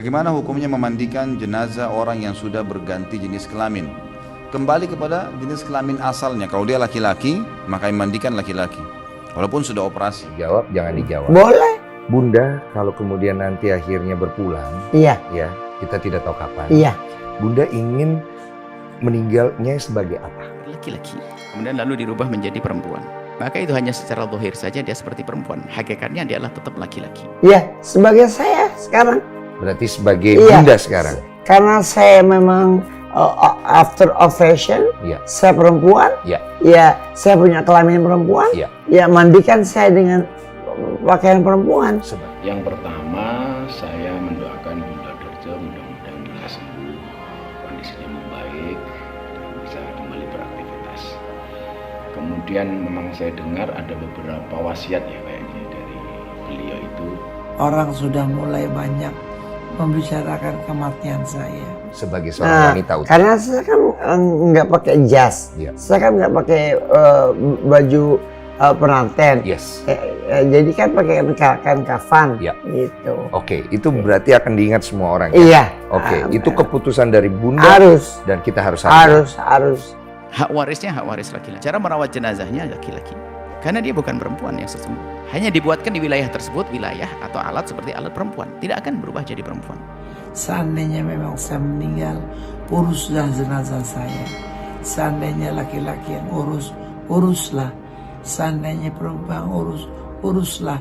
Bagaimana hukumnya memandikan jenazah orang yang sudah berganti jenis kelamin? Kembali kepada jenis kelamin asalnya. Kalau dia laki-laki, maka mandikan laki-laki. Walaupun sudah operasi. Jawab, jangan dijawab. Boleh. Bunda, kalau kemudian nanti akhirnya berpulang, Iya, ya kita tidak tahu kapan. iya. Bunda ingin meninggalnya sebagai apa? Laki-laki, kemudian lalu dirubah menjadi perempuan. Maka itu hanya secara zahir saja dia seperti perempuan. Hakikatnya dia adalah tetap laki-laki. Iya, sebagai saya sekarang. Berarti sebagai Iya. bunda sekarang. Karena saya memang after operation, Iya. saya perempuan. Iya. Ya, saya punya kelamin perempuan. Iya. Ya, mandikan saya dengan pakaian perempuan. Yang pertama, saya mendoakan Bunda Dorce mudah-mudahan bisa sembuh, kondisinya membaik, dan bisa kembali beraktivitas. Kemudian memang saya dengar ada beberapa wasiat ya kayaknya dari beliau itu. Orang sudah mulai banyak membicarakan kematian saya. Sebagai seorang wanita utuh. Karena saya kan nggak pakai jas, Iya. saya kan nggak pakai baju pengantin. Yes. Jadi kan pakai kain kafan, Iya. gitu. Oke, itu berarti akan diingat semua orang. ya? Iya. Oke, itu keputusan dari bunda Harus, dan kita harus sadar. harus. Hak warisnya hak waris laki-laki. Cara merawat jenazahnya laki-laki. Karena dia bukan perempuan yang sesungguhnya. Hanya dibuatkan di wilayah tersebut, wilayah atau alat seperti alat perempuan. Tidak akan berubah jadi perempuan. Seandainya memang saya meninggal, uruslah jenazah saya. Seandainya laki-laki yang urus, uruslah. Seandainya perempuan uruslah.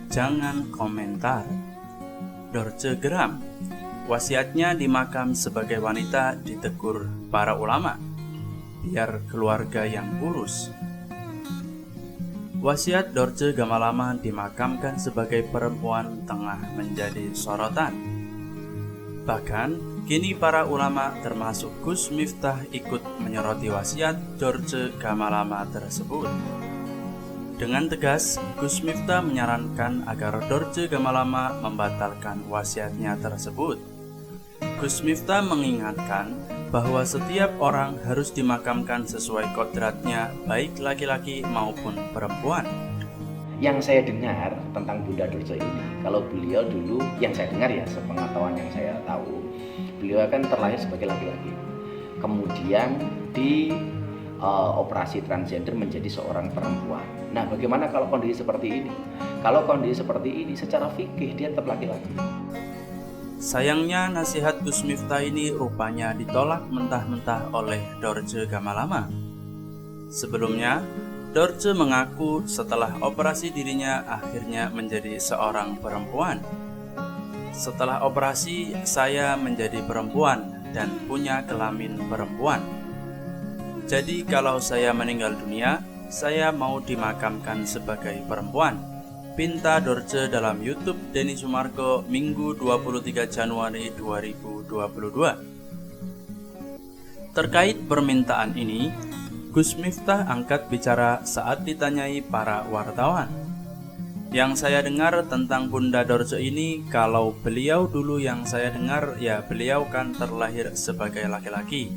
Jangan komentar. Dorce geram. Wasiatnya di makam sebagai wanita ditegur para ulama. Biar keluarga yang urus. Wasiat Dorce Gamalama dimakamkan sebagai perempuan tengah menjadi sorotan. Bahkan, kini para ulama termasuk Gus Miftah ikut menyoroti wasiat Dorce Gamalama tersebut. Dengan tegas, Gus Miftah menyarankan agar Dorce Gamalama membatalkan wasiatnya tersebut. Gus Miftah mengingatkan bahwa setiap orang harus dimakamkan sesuai kodratnya, baik laki-laki maupun perempuan. Yang saya dengar tentang Bunda Dorce ini, kalau beliau dulu, yang saya dengar ya, sepengetahuan yang saya tahu, beliau kan terlahir sebagai laki-laki. Kemudian di operasi transgender menjadi seorang perempuan. Nah, bagaimana kalau kondisi seperti ini? Kalau kondisi seperti ini, secara fikih dia tetap laki-laki. Sayangnya nasihat Gus Miftah ini rupanya ditolak mentah-mentah oleh Dorce Gamalama. Sebelumnya, Dorce mengaku setelah operasi dirinya akhirnya menjadi seorang perempuan. Setelah operasi, saya menjadi perempuan dan punya kelamin perempuan. Jadi kalau saya meninggal dunia, saya mau dimakamkan sebagai perempuan. Pinta Dorce dalam YouTube Denny Sumargo Minggu 23 Januari 2022. Terkait permintaan ini, Gus Miftah angkat bicara saat ditanyai para wartawan. Yang saya dengar tentang Bunda Dorce ini, kalau beliau dulu yang saya dengar, ya beliau kan terlahir sebagai laki-laki,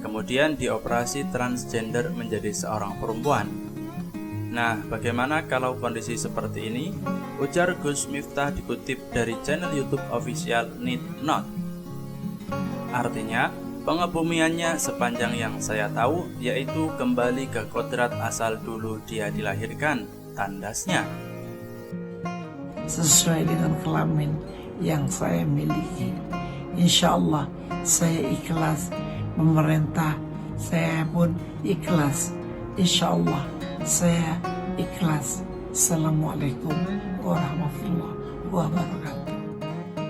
kemudian dioperasi transgender menjadi seorang perempuan. Nah, bagaimana kalau kondisi seperti ini? Ujar Gus Miftah dikutip dari channel YouTube official Need Not. Artinya, pengebumiannya sepanjang yang saya tahu yaitu kembali ke kodrat asal dulu dia dilahirkan, tandasnya. Sesuai dengan kelamin yang saya miliki. Insya Allah saya ikhlas memerintah, saya pun ikhlas. Insya Allah saya ikhlas. Assalamualaikum warahmatullahi wabarakatuh.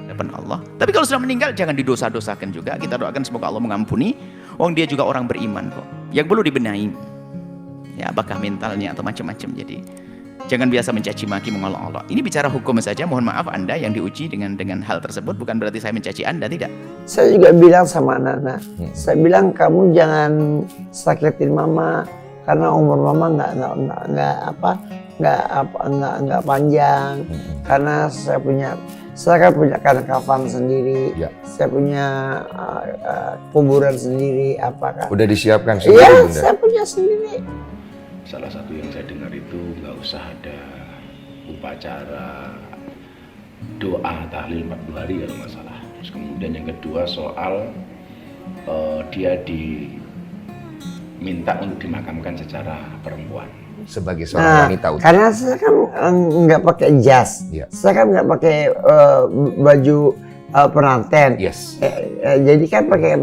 Depan Allah. Tapi kalau sudah meninggal jangan didosa-dosakan juga. Kita doakan semoga Allah mengampuni. Dia juga orang beriman kok. Yang perlu dibenahi, ya apakah mentalnya atau macam-macam. Jadi jangan biasa mencaci maki, mengolok-olok. Ini bicara hukum saja. Mohon maaf Anda yang diuji dengan hal tersebut, bukan berarti saya mencaci Anda, tidak. Saya juga bilang sama anak-anak, saya bilang kamu jangan sakitin mama karena umur mama nggak panjang. Karena saya punya Saya kan punya kafan sendiri, Ya. saya punya kuburan sendiri, apakah? Udah disiapkan sendiri, Iya, Bunda? saya punya sendiri. Salah satu yang saya dengar itu nggak usah ada upacara doa tahlil 40 hari kalau nggak salah. Terus kemudian yang kedua soal dia diminta untuk dimakamkan secara perempuan. Sebagai seorang wanita. Karena saya kan nggak pakai jas, Iya. saya kan nggak pakai baju pengantin. Yes. Jadi kan pakai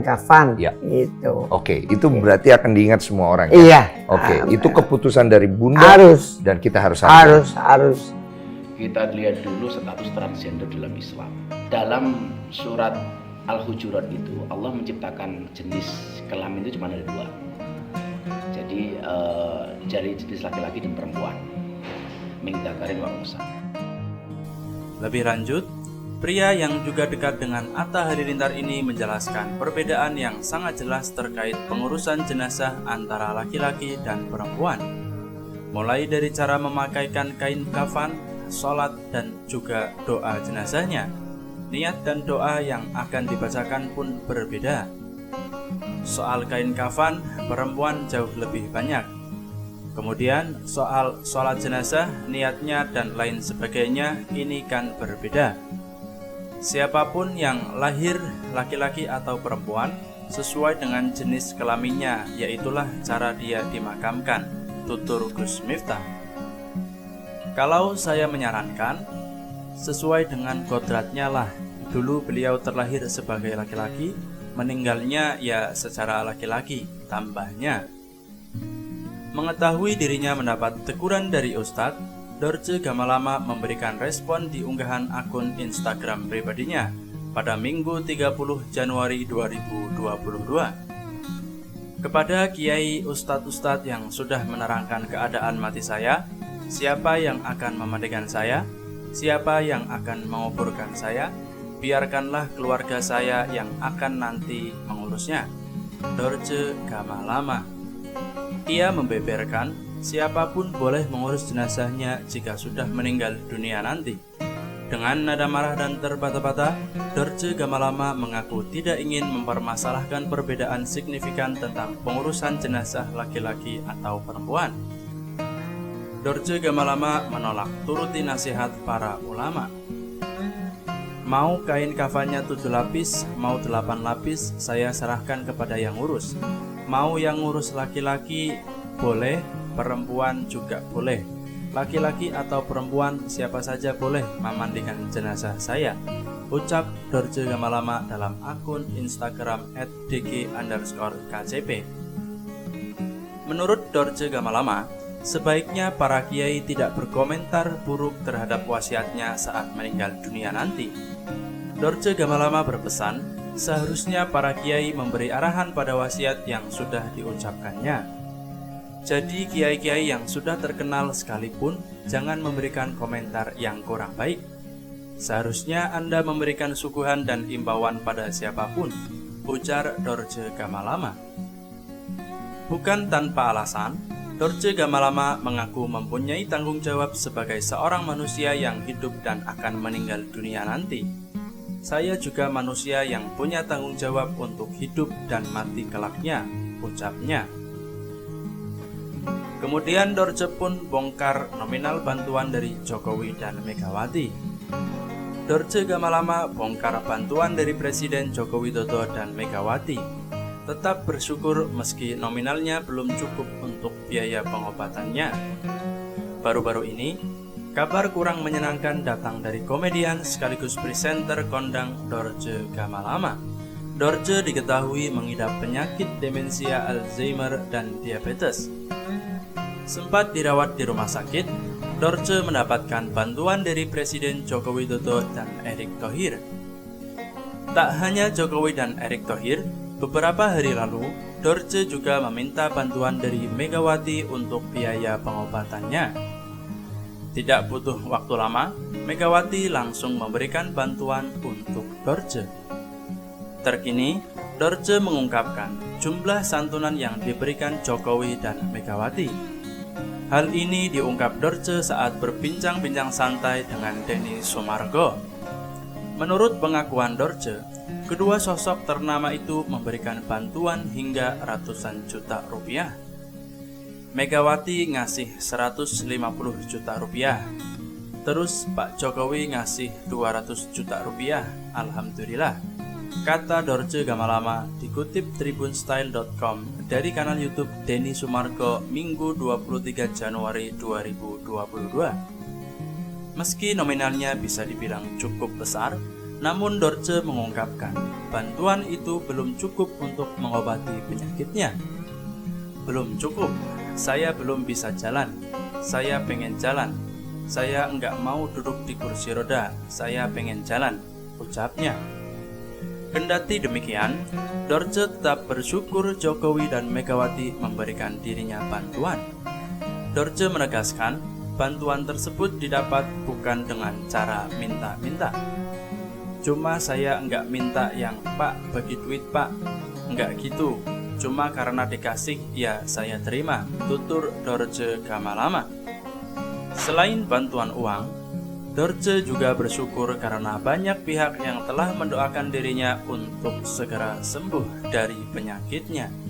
kafan, Iya. gitu. Oke, itu berarti akan diingat semua orang. Ya? Iya. Oke, itu keputusan dari Bunda. Harus. Dan kita harus hargai. Harus. Kita lihat dulu status transgender dalam Islam. Dalam surat Al-Hujurat itu Allah menciptakan jenis kelamin itu cuma ada 2. Jadi dari jenis laki-laki dan perempuan. Min dzakarin wa unsa. Lebih lanjut, pria yang juga dekat dengan Atta Halilintar ini menjelaskan perbedaan yang sangat jelas terkait pengurusan jenazah antara laki-laki dan perempuan. Mulai dari cara memakaikan kain kafan, sholat, dan juga doa jenazahnya. Niat dan doa yang akan dibacakan pun berbeda. Soal kain kafan, perempuan jauh lebih banyak. Kemudian soal sholat jenazah, niatnya dan lain sebagainya ini kan berbeda. Siapapun yang lahir laki-laki atau perempuan sesuai dengan jenis kelaminnya, yaitulah cara dia dimakamkan, tutur Gus Miftah. Kalau saya menyarankan, sesuai dengan kodratnya lah. Dulu beliau terlahir sebagai laki-laki, meninggalnya ya secara laki-laki, tambahnya. Mengetahui dirinya mendapat teguran dari Ustadz, Dorce Gamalama memberikan respon di unggahan akun Instagram pribadinya pada Minggu 30 Januari 2022. Kepada Kiai Ustadz-Ustadz yang sudah menerangkan keadaan mati saya, siapa yang akan memandikan saya, siapa yang akan menguburkan saya, biarkanlah keluarga saya yang akan nanti mengurusnya. Dorce Gamalama. Ia membeberkan, siapapun boleh mengurus jenazahnya jika sudah meninggal dunia nanti. Dengan nada marah dan terbata-bata, Dorce Gamalama mengaku tidak ingin mempermasalahkan perbedaan signifikan tentang pengurusan jenazah laki-laki atau perempuan. Dorce Gamalama menolak turuti nasihat para ulama. Mau kain kafannya 7 lapis, mau 8 lapis, saya serahkan kepada yang ngurus. Mau yang ngurus laki-laki boleh, perempuan juga boleh. Laki-laki atau perempuan siapa saja boleh memandikan jenazah saya, ucap Dorce Gamalama dalam akun Instagram @dg_kcp. Menurut Dorce Gamalama, sebaiknya para kiai tidak berkomentar buruk terhadap wasiatnya saat meninggal dunia nanti. Dorce Gamalama berpesan, seharusnya para kiai memberi arahan pada wasiat yang sudah diucapkannya. Jadi kiai-kiai yang sudah terkenal sekalipun jangan memberikan komentar yang kurang baik. Seharusnya Anda memberikan suguhan dan imbauan pada siapapun, ujar Dorce Gamalama. Bukan tanpa alasan, Dorce Gamalama mengaku mempunyai tanggung jawab sebagai seorang manusia yang hidup dan akan meninggal dunia nanti. Saya juga manusia yang punya tanggung jawab untuk hidup dan mati kelaknya, ucapnya. Kemudian Dorce pun bongkar nominal bantuan dari Jokowi dan Megawati. Dorce Gamalama bongkar bantuan dari Presiden Joko Widodo dan Megawati. Tetap bersyukur meski nominalnya belum cukup untuk biaya pengobatannya. Baru-baru ini, kabar kurang menyenangkan datang dari komedian sekaligus presenter kondang Dorce Gamalama. Dorce diketahui mengidap penyakit demensia Alzheimer dan diabetes. Sempat dirawat di rumah sakit, Dorce mendapatkan bantuan dari Presiden Joko Widodo dan Erick Thohir. Tak hanya Jokowi dan Erick Thohir, beberapa hari lalu, Dorce juga meminta bantuan dari Megawati untuk biaya pengobatannya. Tidak butuh waktu lama, Megawati langsung memberikan bantuan untuk Dorce. Terkini, Dorce mengungkapkan jumlah santunan yang diberikan Jokowi dan Megawati. Hal ini diungkap Dorce saat berbincang-bincang santai dengan Denny Sumargo. Menurut pengakuan Dorce, kedua sosok ternama itu memberikan bantuan hingga ratusan juta rupiah. Megawati ngasih 150 juta rupiah. Terus Pak Jokowi ngasih 200 juta rupiah. Alhamdulillah. Kata Dorce Gamalama dikutip tribunstyle.com dari kanal YouTube Denny Sumargo Minggu 23 Januari 2022. Meski nominalnya bisa dibilang cukup besar, namun Dorce mengungkapkan bantuan itu belum cukup untuk mengobati penyakitnya. Belum cukup, saya belum bisa jalan, saya pengen jalan, saya enggak mau duduk di kursi roda, saya pengen jalan, ucapnya. Kendati demikian, Dorce tetap bersyukur Jokowi dan Megawati memberikan dirinya bantuan. Dorce menegaskan, bantuan tersebut didapat bukan dengan cara minta-minta. Cuma saya enggak minta yang "Pak, bagi duit Pak", enggak gitu. Cuma karena dikasih, ya saya terima, tutur Dorce Gamalama. Selain bantuan uang, Dorce juga bersyukur karena banyak pihak yang telah mendoakan dirinya untuk segera sembuh dari penyakitnya.